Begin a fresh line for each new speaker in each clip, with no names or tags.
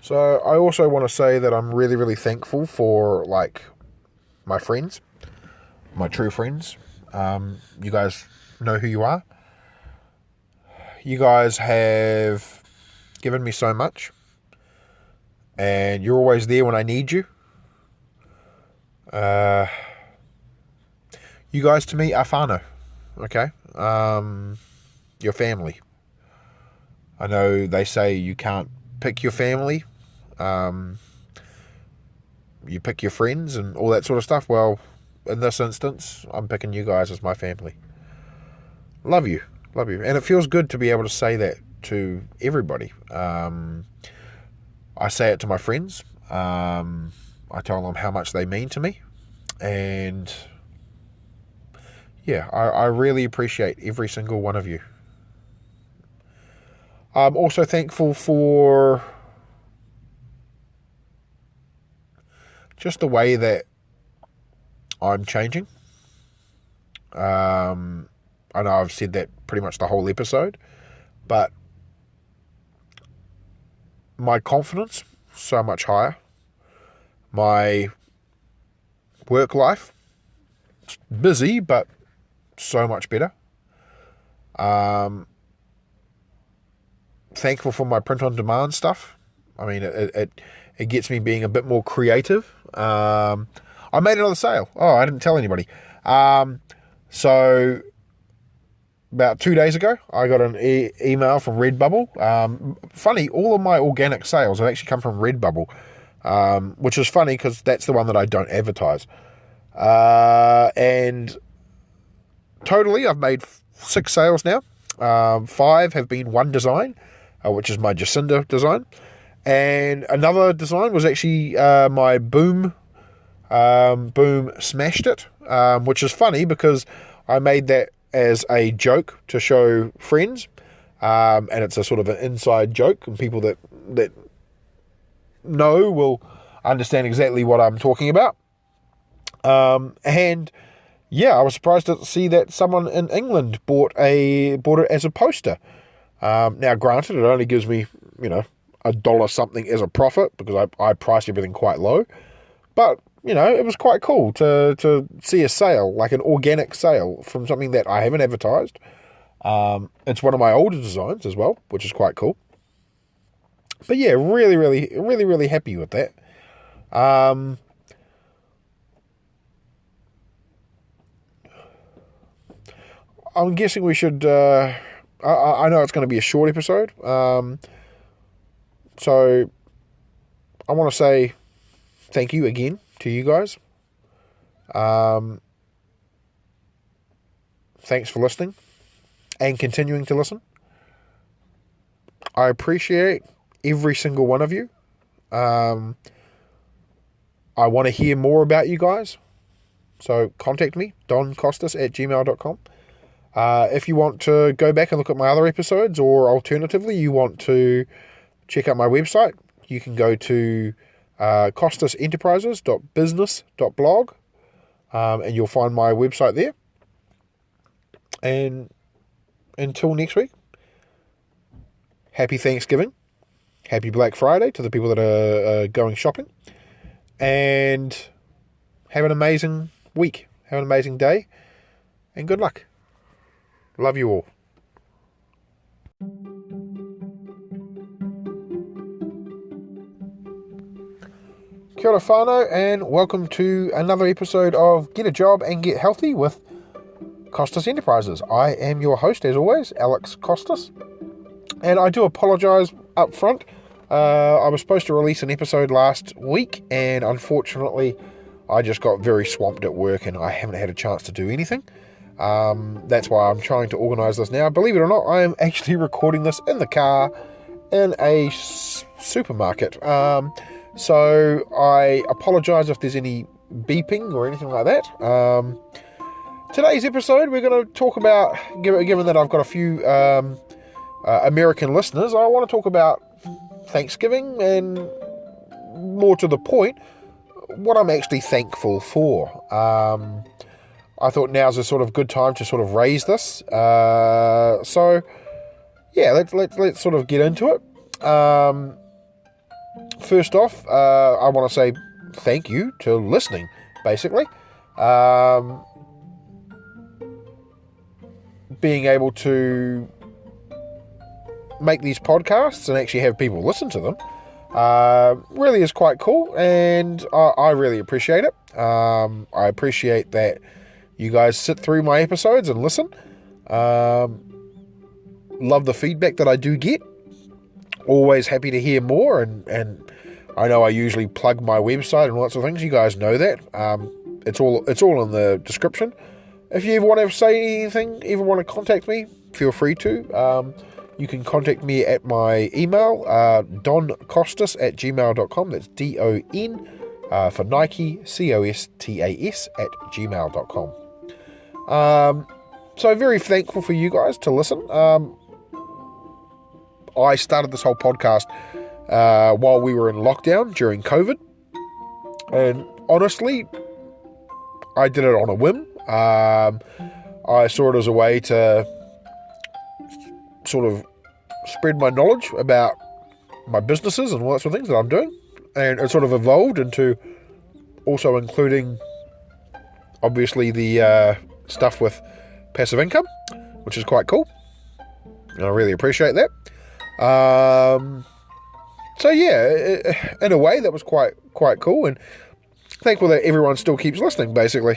So I also want to say that I'm really, really thankful for like my friends, my true friends. You guys know who you are. You guys have given me so much, and you're always there when I need you. You guys to me are whānau, okay? Your family. I know they say you can't pick your family. You pick your friends and all that sort of stuff. Well, in this instance, I'm picking you guys as my family. Love you. Love you. And it feels good to be able to say that to everybody. I say it to my friends. I tell them how much they mean to me. And yeah, I really appreciate every single one of you. I'm also thankful for just the way that I'm changing. I know I've said that pretty much the whole episode, but my confidence so much higher. My work life, busy, but so much better. Thankful for my print-on-demand stuff. I mean, it gets me being a bit more creative. I made another sale. Oh, I didn't tell anybody. So about 2 days ago, I got an email from Redbubble. Funny, all of my organic sales have actually come from Redbubble, which is funny because that's the one that I don't advertise. And totally, I've made 6 sales now. 5 have been one design, which is my Jacinda design. And another design was actually my Boom Smashed It, which is funny because I made that as a joke to show friends. And it's a sort of an inside joke, and people that know will understand exactly what I'm talking about. And yeah, I was surprised to see that someone in England bought it as a poster. Now, granted, it only gives me, $1 something as a profit because I price everything quite low. But, it was quite cool to see a sale, like an organic sale from something that I haven't advertised. It's one of my older designs as well, which is quite cool. But yeah, really, really, really, really happy with that. I'm guessing we should... I know it's going to be a short episode. So I want to say thank you again to you guys. Thanks for listening and continuing to listen. I appreciate every single one of you. I want to hear more about you guys. So contact me, doncostas@gmail.com. If you want to go back and look at my other episodes, or alternatively, you want to check out my website, you can go to costasenterprises.business.blog, and you'll find my website there. And until next week, happy Thanksgiving, happy Black Friday to the people that are going shopping, and have an amazing week, have an amazing day, and good luck. Love you all. Kia ora whānau, and welcome to another episode of Get a Job and Get Healthy with Costas Enterprises. I am your host, as always, Alex Costas, and I do apologise up front. I was supposed to release an episode last week, and unfortunately I just got very swamped at work and I haven't had a chance to do anything. That's why I'm trying to organise this now. Believe it or not, I am actually recording this in the car in a supermarket. So I apologise if there's any beeping or anything like that. Today's episode, we're going to talk about, given that I've got a few American listeners, I want to talk about Thanksgiving and, more to the point, what I'm actually thankful for. I thought now's a sort of good time to sort of raise this. So yeah, let's sort of get into it. first off, I want to say thank you to listening, basically. Being able to make these podcasts and actually have people listen to them really is quite cool, and I really appreciate it. I appreciate that you guys sit through my episodes and listen. Love the feedback that I do get. Always happy to hear more, and I know I usually plug my website and lots of things. You guys know that. It's all in the description. If you ever want to say anything, ever want to contact me, feel free to. You can contact me at my email, doncostas@gmail.com. That's DON for Nike, COSTAS @gmail.com. So very thankful for you guys to listen. I started this whole podcast while we were in lockdown during COVID. And honestly, I did it on a whim. I saw it as a way to sort of spread my knowledge about my businesses and all that sort of things that I'm doing. And it sort of evolved into also including, obviously, the stuff with passive income, which is quite cool. And I really appreciate that. So yeah, in a way that was quite cool, and thankful that everyone still keeps listening, basically.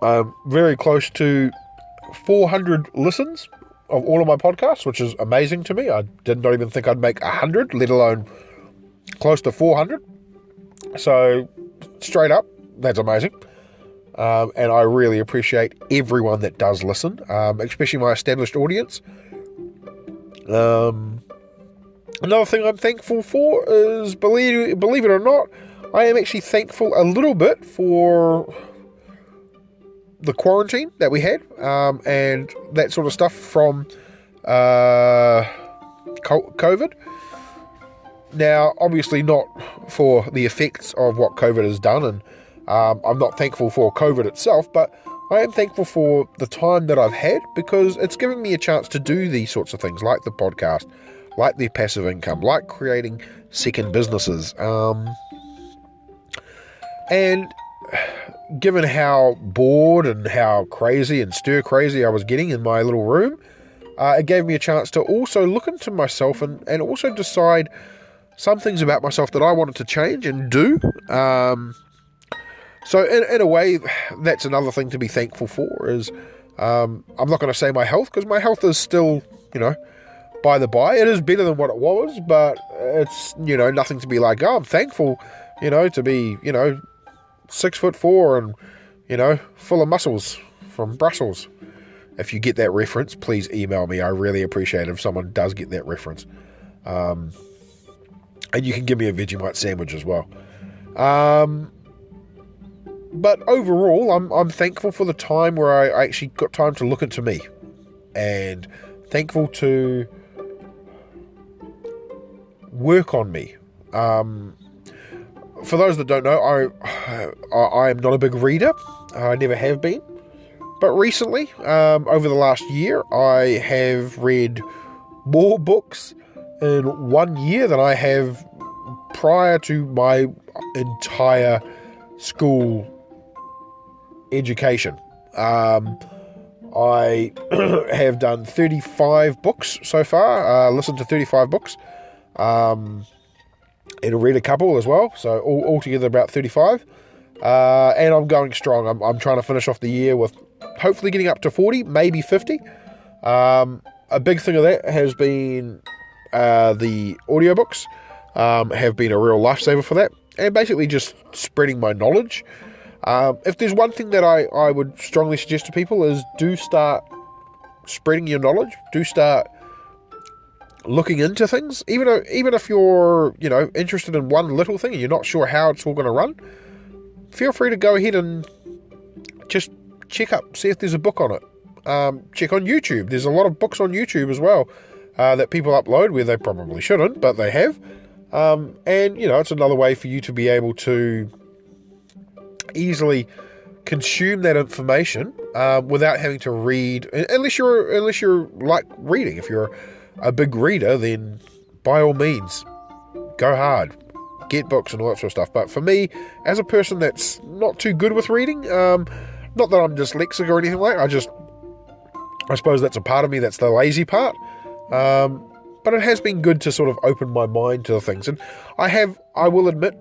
I'm very close to 400 listens of all of my podcasts, which is amazing to me. I did not even think I'd make 100, let alone close to 400. So straight up, that's amazing. And I really appreciate everyone that does listen, especially my established audience. Another thing I'm thankful for is, believe it or not, I am actually thankful a little bit for the quarantine that we had, and that sort of stuff from COVID. Now, obviously not for the effects of what COVID has done, and I'm not thankful for COVID itself, but I am thankful for the time that I've had, because it's given me a chance to do these sorts of things, like the podcast, like the passive income, like creating second businesses. And given how bored and how crazy and stir crazy I was getting in my little room, it gave me a chance to also look into myself and also decide some things about myself that I wanted to change and do. So in a way, that's another thing to be thankful for is, I'm not going to say my health, because my health is still, by the by. It is better than what it was, but it's, nothing to be like, oh, I'm thankful, to be, 6'4" and, full of muscles from Brussels. If you get that reference, please email me. I really appreciate it if someone does get that reference. And you can give me a Vegemite sandwich as well. But overall, I'm thankful for the time where I actually got time to look into me, and thankful to work on me. For those that don't know, I am not a big reader. I never have been. But recently, over the last year, I have read more books in 1 year than I have prior to my entire school education. I have done 35 books so far, listened to 35 books, and read a couple as well, so altogether about 35, and I'm going strong. I'm trying to finish off the year with hopefully getting up to 40, maybe 50. A big thing of that has been the audiobooks have been a real lifesaver for that, and basically just spreading my knowledge. If there's one thing that I would strongly suggest to people is, do start spreading your knowledge, do start looking into things, even if you're, interested in one little thing and you're not sure how it's all going to run, feel free to go ahead and just check up, see if there's a book on it. Check on YouTube. There's a lot of books on YouTube as well that people upload where they probably shouldn't, but they have. And, it's another way for you to be able to easily consume that information without having to read, unless you're like reading. If you're a big reader, then by all means, go hard, get books and all that sort of stuff. But for me, as a person that's not too good with reading, not that I'm dyslexic or anything like that, I suppose that's a part of me, that's the lazy part. But it has been good to sort of open my mind to the things. And I will admit,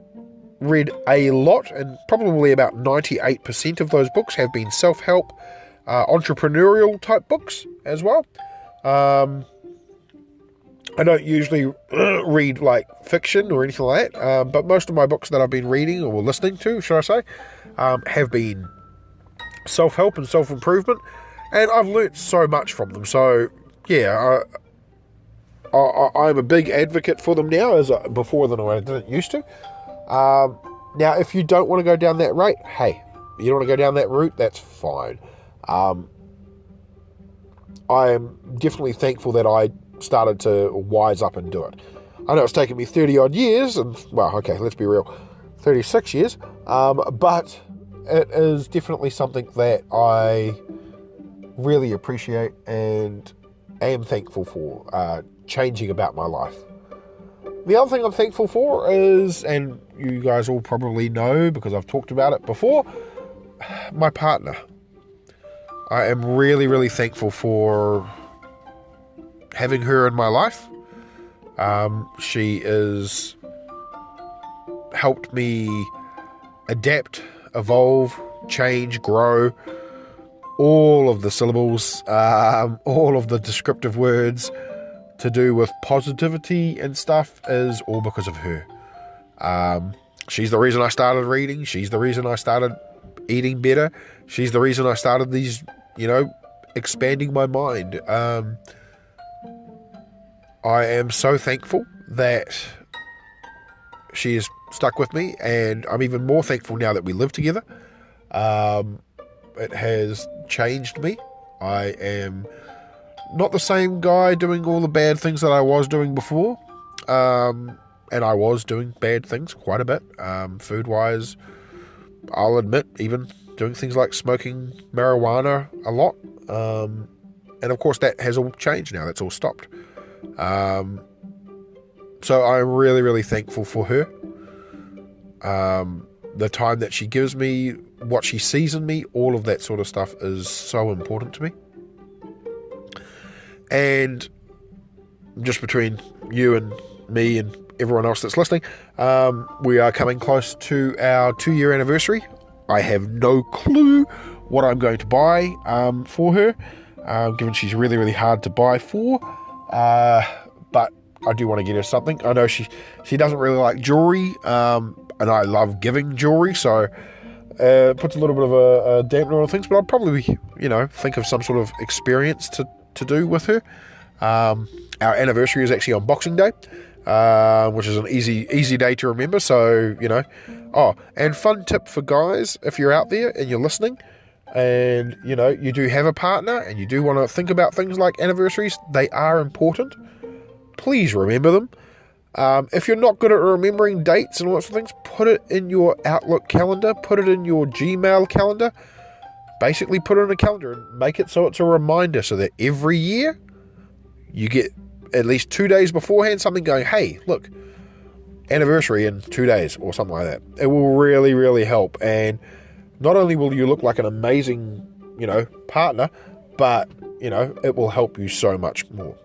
read a lot, and probably about 98% of those books have been self-help, entrepreneurial type books as well. I don't usually read like fiction or anything like that, but most of my books that I've been reading or listening to, should I say, have been self-help and self-improvement, and I've learnt so much from them. So yeah, I'm a big advocate for them now, before than I didn't used to. Now, if you don't want to go down that route, hey, you don't want to go down that route, that's fine. I am definitely thankful that I started to wise up and do it. I know it's taken me 30 odd years, and well, okay, let's be real, 36 years, but it is definitely something that I really appreciate and am thankful for, changing about my life. The other thing I'm thankful for is, and you guys all probably know because I've talked about it before, my partner. I am really, really thankful for having her in my life. She has helped me adapt, evolve, change, grow. All of the syllables, all of the descriptive words to do with positivity and stuff is all because of her. She's the reason I started reading. She's the reason I started eating better. She's the reason I started these, expanding my mind. I am so thankful that she is stuck with me, and I'm even more thankful now that we live together. It has changed me. I am not the same guy doing all the bad things that I was doing before. And I was doing bad things quite a bit. Food-wise, I'll admit, even doing things like smoking marijuana a lot. And of course that has all changed now. That's all stopped. So I'm really, really thankful for her. The time that she gives me, what she sees in me, all of that sort of stuff is so important to me. And just between you and me and everyone else that's listening, we are coming close to our 2-year anniversary. I have no clue what I'm going to buy for her, given she's really, really hard to buy for. But I do want to get her something. I know she doesn't really like jewelry, and I love giving jewelry, so it puts a little bit of a dampener on things, but I'll probably, think of some sort of experience to do with her. Our anniversary is actually on Boxing Day, which is an easy day to remember, so, Oh, and fun tip for guys, if you're out there and you're listening, and, you do have a partner, and you do want to think about things like anniversaries, they are important. Please remember them. If you're not good at remembering dates and all sorts of things, put it in your Outlook calendar, put it in your Gmail calendar, basically put it in a calendar and make it so it's a reminder, so that every year you get at least 2 days beforehand something going, hey, look, anniversary in 2 days or something like that. It will really, really help. And not only will you look like an amazing, partner, but, it will help you so much more.